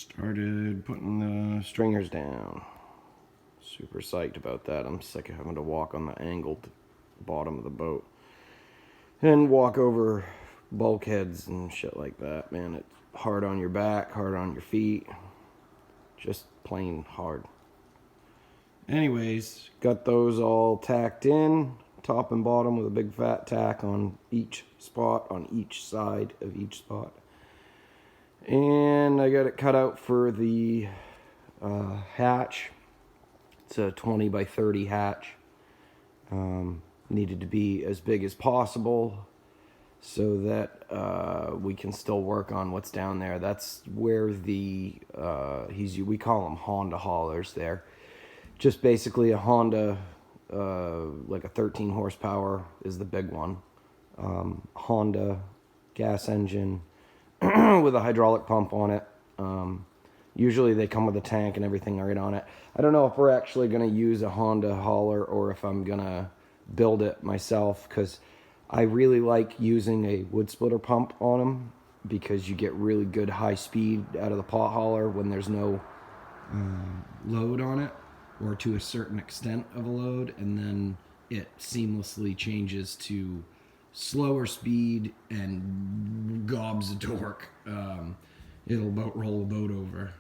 Started putting the stringers down. Super psyched about that. I'm sick of having to walk on the angled bottom of the boat and walk over bulkheads and shit like that, man. It's hard on your back, hard on your feet, just plain hard. Anyways, got those all tacked in, top and bottom, with a big fat tack on each spot, on each side of each spot. And I got it cut out for the hatch. It's a 20 by 30 hatch. Needed to be as big as possible so that we can still work on what's down there. That's where the we call them Honda haulers there. Just basically a Honda, like a 13 horsepower is the big one. Honda gas engine with a hydraulic pump on it. Usually they come with a tank and everything right on it. I don't know if we're actually going to use a Honda hauler or if I'm going to build it myself, because I really like using a wood splitter pump on them, because you get really good high speed out of the pot hauler when there's no load on it, or to a certain extent of a load, and then it seamlessly changes to slower speed and gobs of torque. It'll about roll a boat over,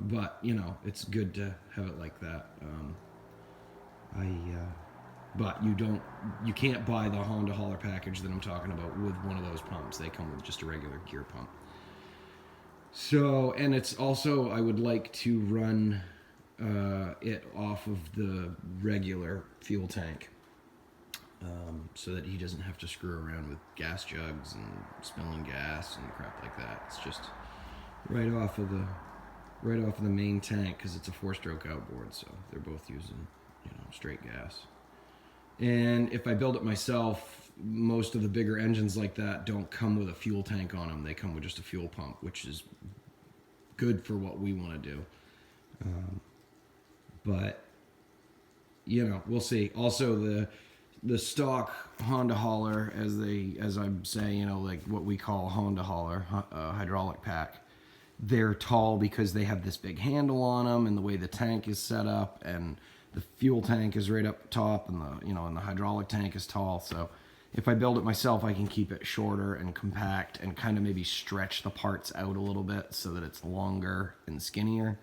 but you know, it's good to have it like that. But you can't buy the Honda hauler package that I'm talking about with one of those pumps. They come with just a regular gear pump. So, and it's also, I would like to run it off of the regular fuel tank, so that he doesn't have to screw around with gas jugs and spilling gas and crap like that. It's just right off of the main tank, because it's a 4-stroke outboard, so they're both using, you know, straight gas. And if I build it myself, most of the bigger engines like that don't come with a fuel tank on them. They come with just a fuel pump, which is good for what we want to do. But you know, we'll see. Also, the stock Honda hauler, as I say, you know, like what we call Honda hauler, hydraulic pack, they're tall because they have this big handle on them, and the way the tank is set up, and the fuel tank is right up top, and the hydraulic tank is tall. So if I build it myself, I can keep it shorter and compact, and kind of maybe stretch the parts out a little bit so that it's longer and skinnier.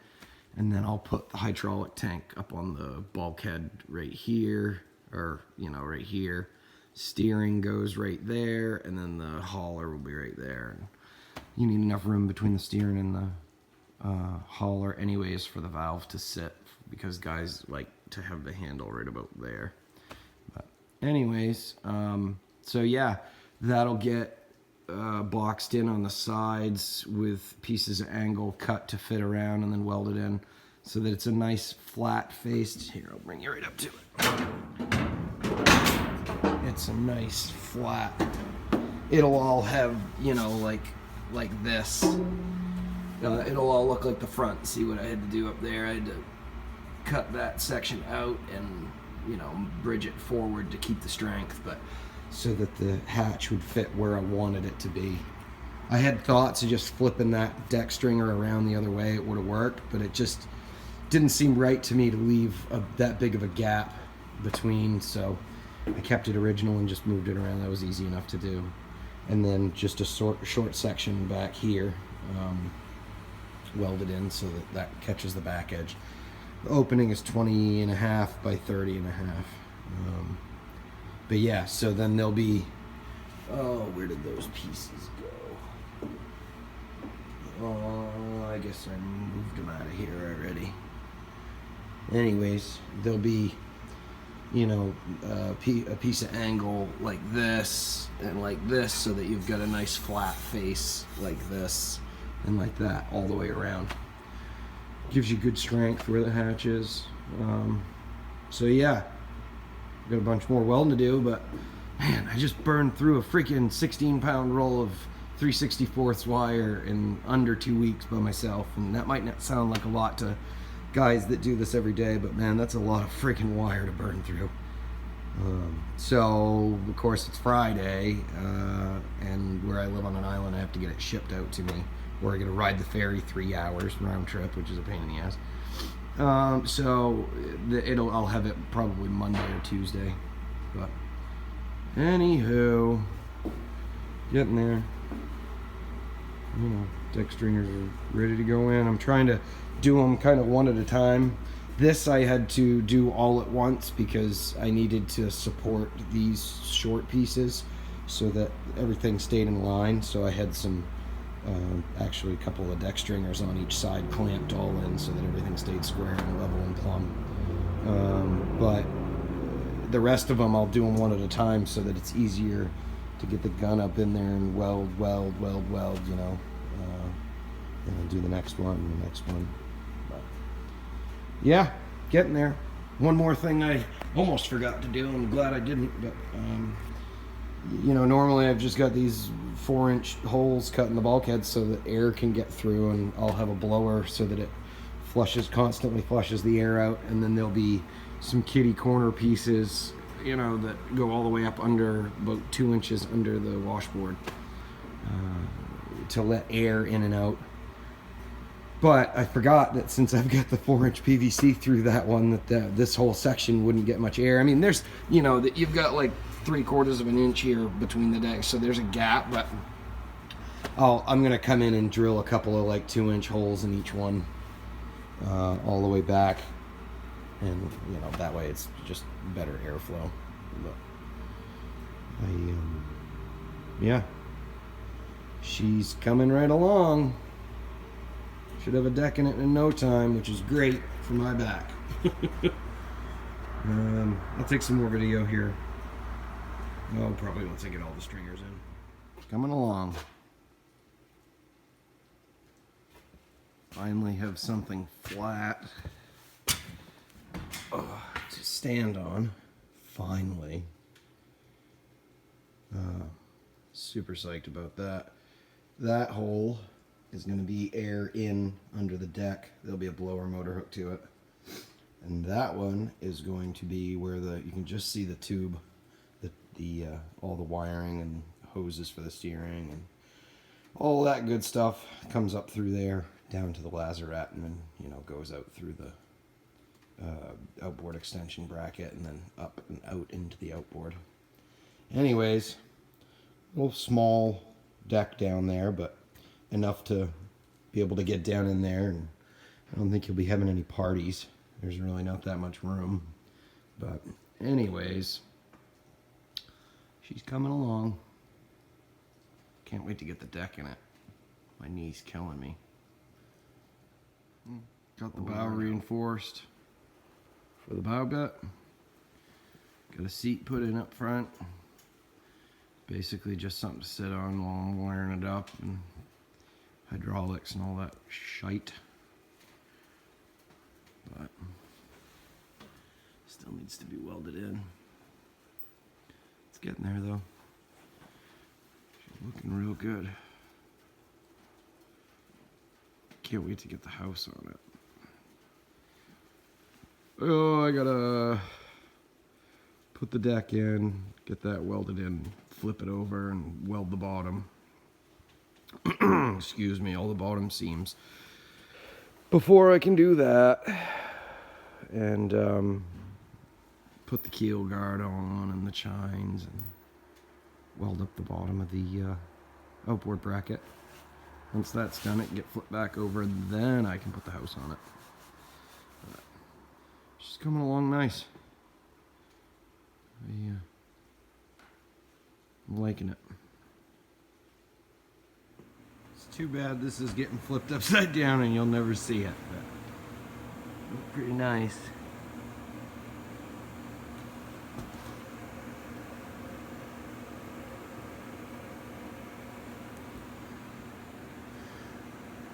And then I'll put the hydraulic tank up on the bulkhead right here, or, you know, right here. Steering goes right there, and then the hauler will be right there. And you need enough room between the steering and the hauler anyways for the valve to sit, because guys like to have the handle right about there. But anyways, so yeah, that'll get boxed in on the sides with pieces of angle cut to fit around, and then welded in so that it's a nice flat faced. Here, I'll bring you right up to it. It's a nice flat. It'll all have, you know, like this. It'll all look like the front. See what I had to do up there? I had to cut that section out and, you know, bridge it forward to keep the strength, but so that the hatch would fit where I wanted it to be. I had thoughts of just flipping that deck stringer around the other way. It would have worked, but it just didn't seem right to me to leave that big of a gap between, so I kept it original and just moved it around. That was easy enough to do. And then just a short section back here, welded in so that catches the back edge. The opening is 20.5 by 30.5. But yeah, so then there'll be, oh, where did those pieces go? Oh, I guess I moved them out of here already. Anyways, there'll be, you know, a piece of angle like this and like this, so that you've got a nice flat face like this and like that all the way around. Gives you good strength where the hatch is. So yeah, got a bunch more welding to do, but man, I just burned through a freaking 16-pound roll of 3/64 wire in under 2 weeks by myself, and that might not sound like a lot to guys that do this every day, but man, that's a lot of freaking wire to burn through. So of course it's Friday, and where I live on an island, I have to get it shipped out to me or I got to ride the ferry 3 hours round trip, which is a pain in the ass. I'll have it probably Monday or Tuesday. But anywho, getting there. You know, deck stringers are ready to go in. I'm trying to do them kind of one at a time. This I had to do all at once because I needed to support these short pieces so that everything stayed in line. So I had some, actually a couple of deck stringers on each side clamped all in so that everything stayed square and level and plumb. But the rest of them I'll do them one at a time so that it's easier to get the gun up in there and weld, you know. And I'll do the next one and the next one. But yeah, getting there. One more thing I almost forgot to do. I'm glad I didn't, but you know, normally I've just got these 4-inch holes cut in the bulkhead so that air can get through, and I'll have a blower so that it constantly flushes the air out, and then there'll be some kitty corner pieces, you know, that go all the way up under about 2 inches under the washboard to let air in and out. But I forgot that since I've got the 4-inch PVC through that one, that this whole section wouldn't get much air. I mean, there's, you know, that you've got like 3/4 of an inch here between the decks, so there's a gap. But I'm gonna come in and drill a couple of like 2-inch holes in each one, all the way back, and you know, that way it's just better airflow. But yeah, she's coming right along. Should have a deck in it in no time, which is great for my back. I'll take some more video here. Well, probably once I get all the stringers in. Coming along. Finally have something flat to stand on. Finally. Super psyched about that. That hole is going to be air in under the deck. There'll be a blower motor hook to it. And that one is going to be where you can just see the tube, all the wiring and hoses for the steering and all that good stuff comes up through there down to the lazarette, and then, you know, goes out through the outboard extension bracket and then up and out into the outboard. Anyways, a little small deck down there, but enough to be able to get down in there, and I don't think you'll be having any parties. There's really not that much room. But anyways, she's coming along. Can't wait to get the deck in it. My knee's killing me. Got the bow reinforced for the bow gut. Got a seat put in up front. Basically just something to sit on while I'm wiring it up, and hydraulics and all that shite. But still needs to be welded in. It's getting there though. She's looking real good. Can't wait to get the house on it. Oh, I gotta put the deck in, get that welded in, flip it over and weld the bottom. Excuse me, all the bottom seams before I can do that, and put the keel guard on and the chines and weld up the bottom of the outboard bracket. Once that's done, it can get flipped back over, then I can put the house on it. But she's coming along nice. I'm liking it. Too bad this is getting flipped upside down and you'll never see it, but pretty nice.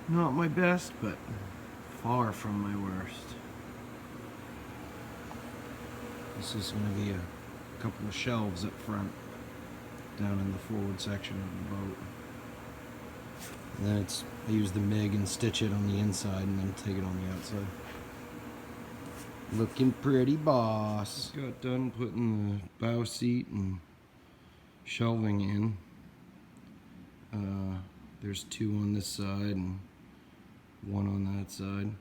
Not my best, but far from my worst. This is going to be a couple of shelves up front, down in the forward section of the boat. And then I use the MIG and stitch it on the inside and then take it on the outside. Looking pretty, boss. Got done putting the bow seat and shelving in. There's 2 on this side and 1 on that side.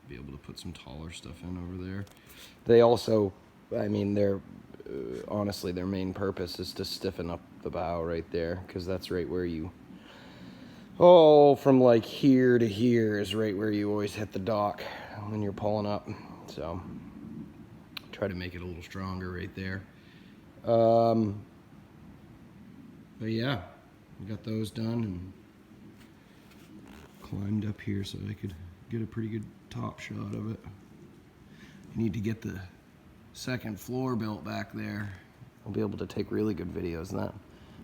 Be able to put some taller stuff in over there. They also, I mean, they're honestly, their main purpose is to stiffen up the bow right there, because that's right where you, from like here to here is right where you always hit the dock when you're pulling up. So try to make it a little stronger right there. But yeah, we got those done and climbed up here so I could get a pretty good top shot of it. I need to get the second floor built back there. I'll be able to take really good videos of that,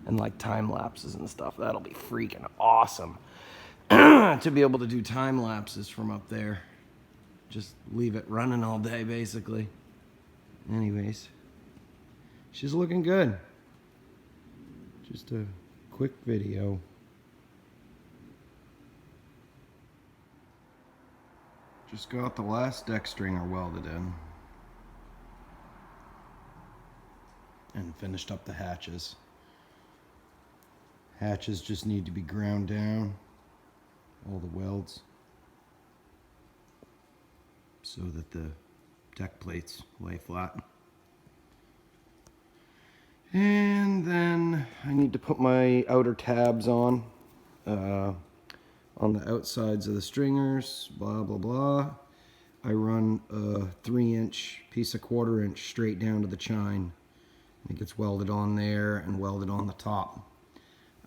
and like time lapses and stuff. That'll be freaking awesome to be able to do time lapses from up there. Just leave it running all day basically. Anyways, she's looking good. Just a quick video. Just got the last deck stringer welded in and finished up the hatches. Hatches just need to be ground down, all the welds, so that the deck plates lay flat. And then I need to put my outer tabs on the outsides of the stringers, blah, blah, blah. I run a 3-inch piece of 1/4-inch straight down to the chine. It gets welded on there and welded on the top.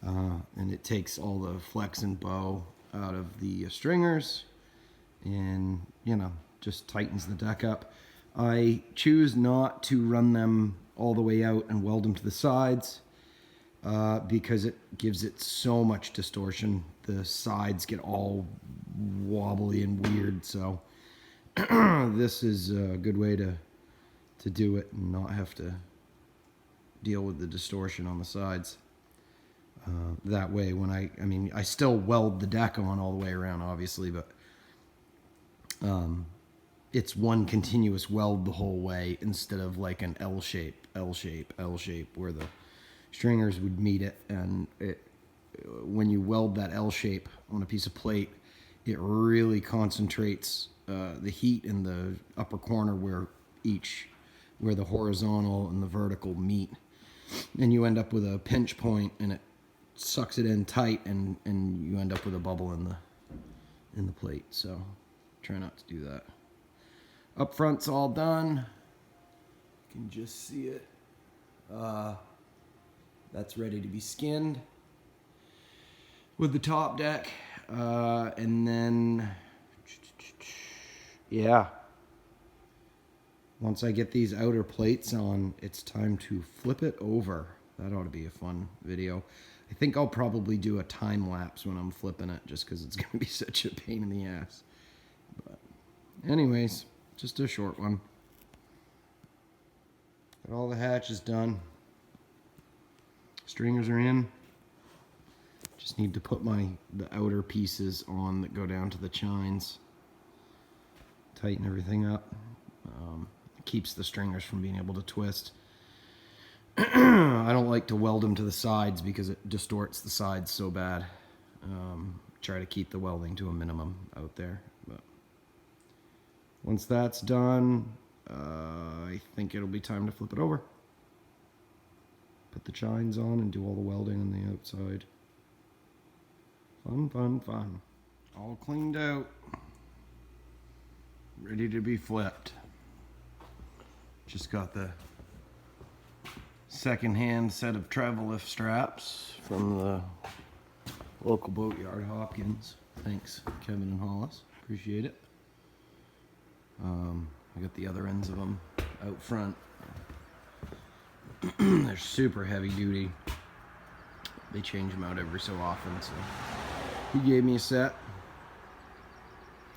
And it takes all the flex and bow out of the stringers and, you know, just tightens the deck up. I choose not to run them all the way out and weld them to the sides because it gives it so much distortion. The sides get all wobbly and weird, so this is a good way to do it and not have to deal with the distortion on the sides. That way, when I still weld the deck on all the way around, obviously, but it's one continuous weld the whole way instead of like an L shape, L shape, L shape, where the stringers would meet it. And when you weld that L shape on a piece of plate, it really concentrates the heat in the upper corner where the horizontal and the vertical meet. And you end up with a pinch point, and it sucks it in tight, and you end up with a bubble in the plate. So try not to do that. Up front's all done. You can just see it. That's ready to be skinned with the top deck. And then, yeah. Once I get these outer plates on, it's time to flip it over. That ought to be a fun video. I think I'll probably do a time lapse when I'm flipping it, just because it's going to be such a pain in the ass. But anyways, just a short one. Got all the hatches done. Stringers are in. Just need to put the outer pieces on that go down to the chines. Tighten everything up. Keeps the stringers from being able to twist. I don't like to weld them to the sides because it distorts the sides so bad. Try to keep the welding to a minimum out there. But once that's done, I think it'll be time to flip it over. Put the chines on and do all the welding on the outside. Fun, fun, fun. All cleaned out. Ready to be flipped. Just got the second-hand set of travel lift straps from the local boatyard, Hopkins. Thanks, Kevin and Hollis. Appreciate it. I got the other ends of them out front. They're super heavy duty. They change them out every so often, so he gave me a set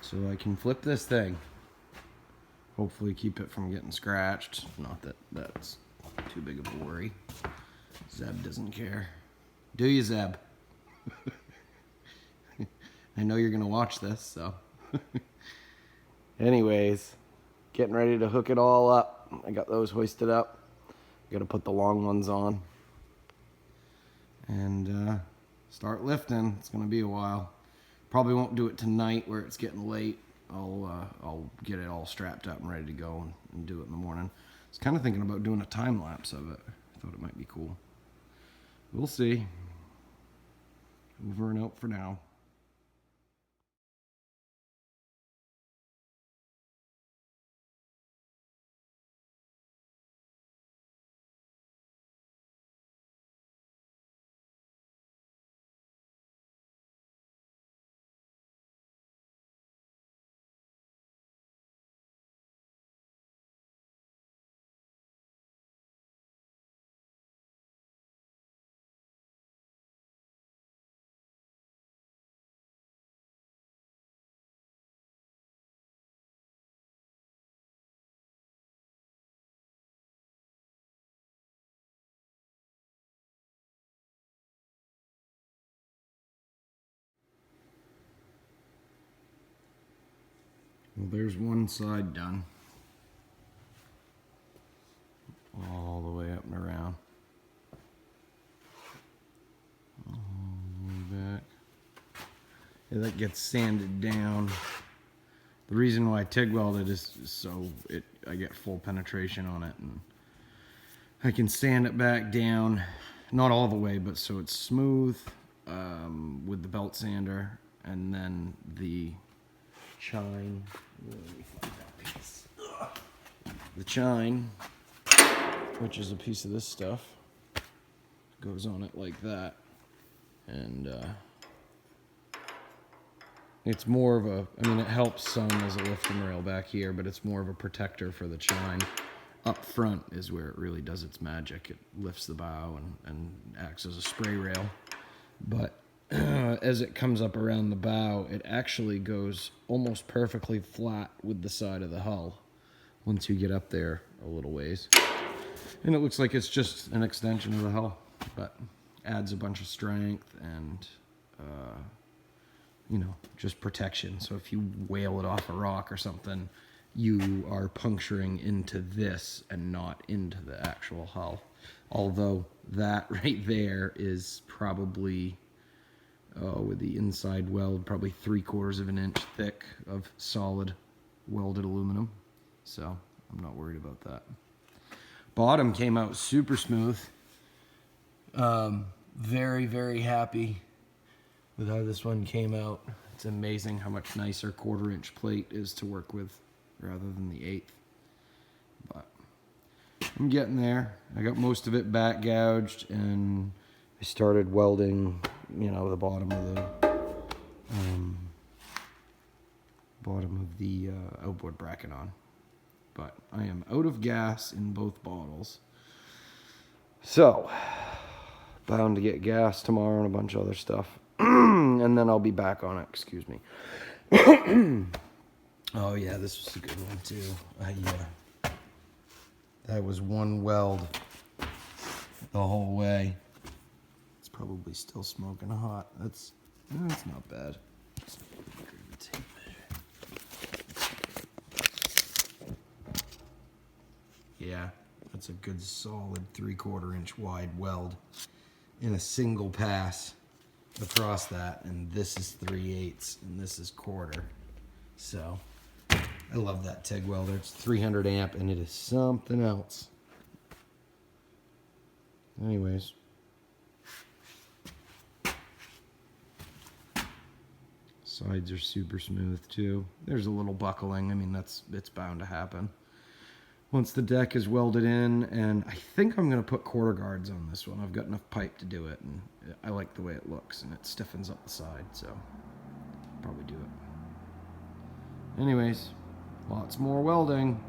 so I can flip this thing. Hopefully keep it from getting scratched. Not that that's too big of a worry. Zeb doesn't care. Do you, Zeb? I know you're gonna watch this, so. Anyways, getting ready to hook it all up. I got those hoisted up. Got to put the long ones on. And start lifting. It's gonna be a while. Probably won't do it tonight where it's getting late. I'll get it all strapped up and ready to go and do it in the morning. I was kind of thinking about doing a time lapse of it. I thought it might be cool. We'll see. Over and out for now. Well, there's one side done. All the way up and around. All the way back. Yeah, that gets sanded down. The reason why I TIG welded is so I get full penetration on it, and I can sand it back down, not all the way, but so it's smooth with the belt sander, and then the chine. Let me find that piece. The chine, which is a piece of this stuff, goes on it like that, and it's more of a, I mean, it helps some as a lifting rail back here, but it's more of a protector for the chine. Up front is where it really does its magic. It lifts the bow and acts as a spray rail. But as it comes up around the bow, it actually goes almost perfectly flat with the side of the hull once you get up there a little ways. And it looks like it's just an extension of the hull, but adds a bunch of strength and you know, just protection. So if you whale it off a rock or something, you are puncturing into this and not into the actual hull. Although that right there is probably, with the inside weld, probably 3/4 of an inch thick of solid welded aluminum. So I'm not worried about that. Bottom came out super smooth. Very, very happy with how this one came out. It's amazing how much nicer 1/4 inch plate is to work with rather than the 1/8. But I'm getting there. I got most of it back gouged, and I started welding, you know, the bottom of the outboard bracket on. But I am out of gas in both bottles, so bound to get gas tomorrow and a bunch of other stuff. And then I'll be back on it. Excuse me. Oh yeah, this was a good one too. That was one weld the whole way. It's probably still smoking hot. That's not bad. Yeah, that's a good solid 3/4 inch wide weld in a single pass across that, and this is 3/8 and this is 1/4. So I love that TIG welder. It's 300 amp and it is something else. Anyways, sides are super smooth too. There's a little buckling. I mean, it's bound to happen once the deck is welded in, and I think I'm going to put 1/4 guards on this one. I've got enough pipe to do it, and I like the way it looks, and it stiffens up the side, so I'll probably do it. Anyways, lots more welding.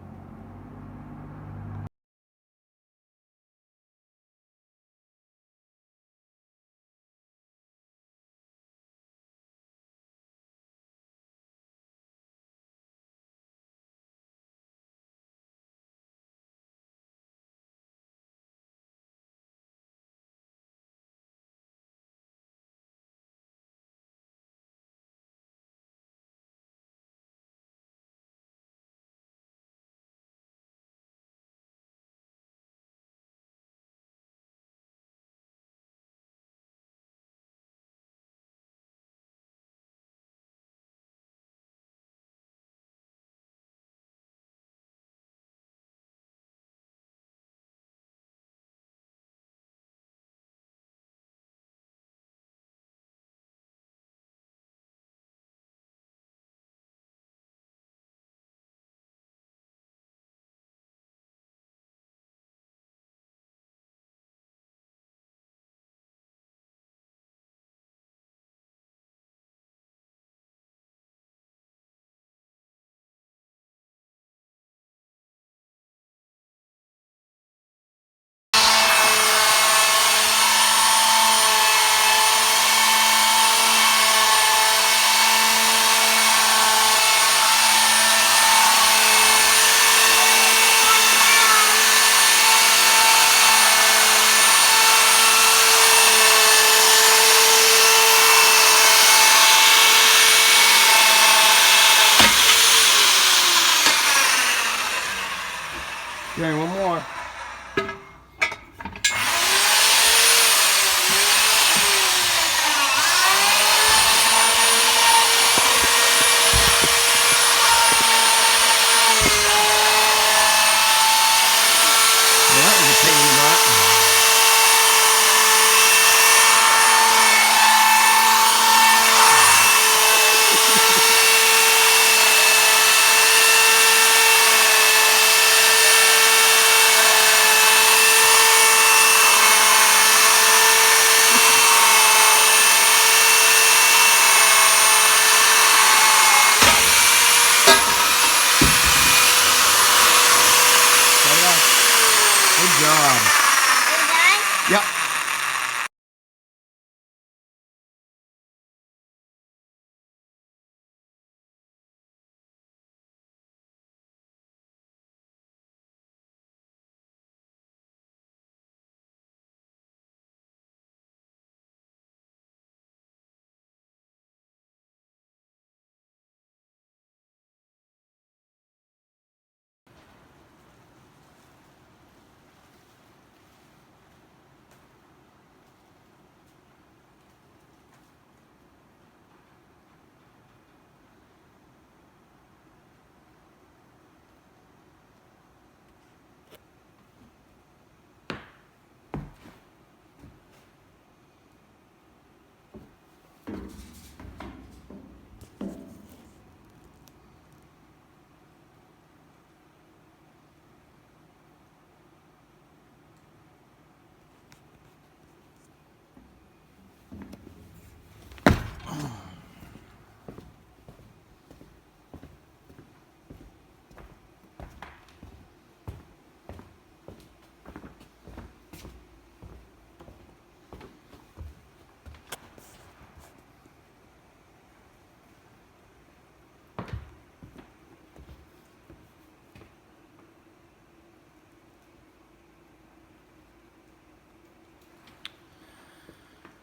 job. Are you done? Yep.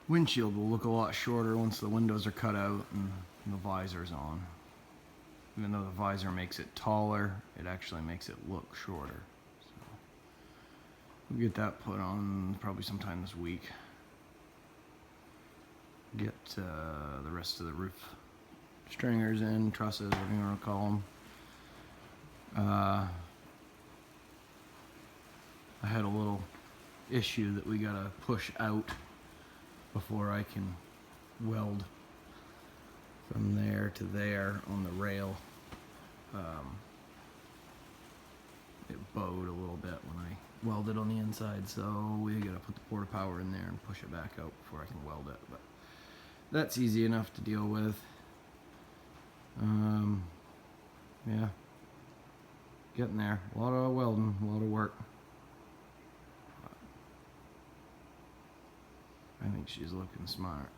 Windshield will look a lot shorter once the windows are cut out and the visor's on. Even though the visor makes it taller, it actually makes it look shorter. So we'll get that put on probably sometime this week. Get the rest of the roof stringers in, trusses, whatever you want to call them. I had a little issue that we gotta push out before I can weld from there to there on the rail. It bowed a little bit when I welded on the inside, so we gotta put the porta power in there and push it back out before I can weld it, but that's easy enough to deal with. Yeah, getting there. A lot of welding, a lot of work. I think she's looking smart.